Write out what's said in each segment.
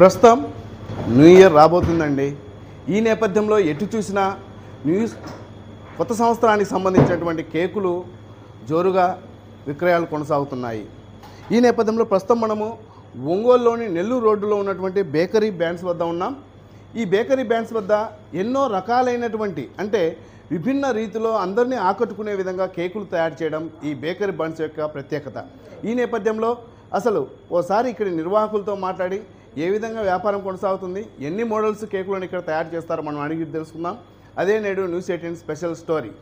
ప్రస్తుతం new year రాబోతుందండి. ఈ నేపథ్యంలో ఎటు చూసినా కొత్త సంవత్సరానికి సంబంధించినటువంటి కేకులు జోరుగా విక్రయాలు కొనసాగుతున్నాయి. ఈ నేపథ్యంలో ప్రస్తుతం మనము ఒంగోలులోని నెల్లూరు రోడ్డులో ఉన్నటువంటి బేకరీ బ్యాండ్స్ వద్ద ఉన్నాం. ఈ బేకరీ బ్యాండ్స్ వద్ద ఎన్నో రకాలైనటువంటి అంటే విభిన్న రీతిలో అందరినీ ఆకట్టుకునే విధంగా కేకులు తయారు చేయడం ఈ బేకరీ బ్యాండ్స్ యొక్క ప్రత్యేకత. ఈ నేపథ్యంలో అసలు ఓసారి ఇక్కడి నిర్వాహకులతో మాట్లాడి ఏ విధంగా వ్యాపారం కొనసాగుతుంది, ఎన్ని మోడల్స్ కేకులను ఇక్కడ తయారు చేస్తారో మనం అడిగి తెలుసుకుందాం. అదే నేడు న్యూస్ 18 స్పెషల్ స్టోరీ.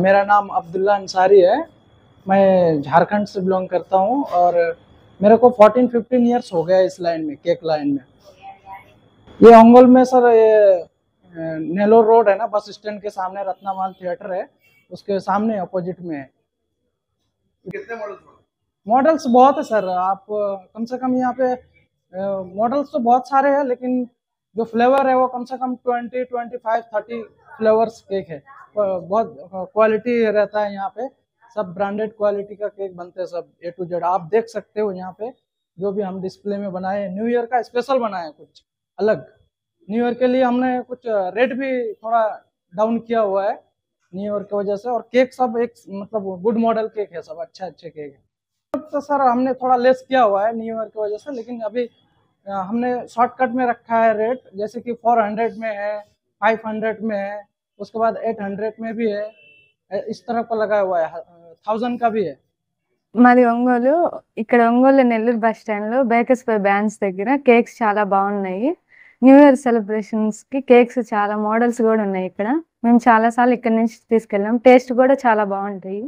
मेरा नाम अब्दुल्ला अंसारी है। मैं झारखंड से बिलोंग करता हूँ और मेरे को 14-15 ईयर्स हो गया इस लाइन में, केक लाइन में। ये ओंगोल में सर, ये नेलोर रोड है ना, बस स्टैंड के सामने रत्नामाल थिएटर है, उसके सामने अपोजिट में है। कितने मॉडल्स बहुत है सर। आप कम से कम यहाँ पे मॉडल्स तो बहुत सारे हैं, लेकिन जो फ्लेवर है वो कम से कम 20, 25, 30 फ्लेवर्स केक है। बहुत क्वालिटी रहता है यहाँ पे, सब ब्रांडेड क्वालिटी का केक बनते हैं, सब A to Z। आप देख सकते हो यहाँ पे जो भी हम डिस्प्ले में बनाए, न्यू ईयर का स्पेशल बनाए कुछ अलग। न्यू ईयर के लिए हमने कुछ रेट भी थोड़ा डाउन किया हुआ है न्यू ईयर की वजह से। और केक सब एक मतलब गुड मॉडल केक है, सब अच्छे केक है। तो सर हमने थोड़ा लेस किया हुआ है न्यू ईयर की वजह से, लेकिन अभी हमने शॉर्टकट में रखा है रेट, जैसे कि 400 में है, 500 में है, उसके बाद 800 में भी है, इस तरह का लगा हुआ है, 1000 का भी है। మాది ఒంగోలు. ఇక్కడ ఒంగోలు నెల్లూరు బస్ స్టాండ్ లో బేకర్స్ బై బ్యాండ్స్ దగ్గర కేక్స్ చాలా బాగున్నాయి. న్యూ ఇయర్ సెలబ్రేషన్స్ కి కేక్స్ చాలా మోడల్స్ కూడా ఉన్నాయి ఇక్కడ. మేము చాలా సార్లు ఇక్కడ నుంచి తీసుకెళ్ళాం. టేస్ట్ కూడా చాలా బాగుంటాయి.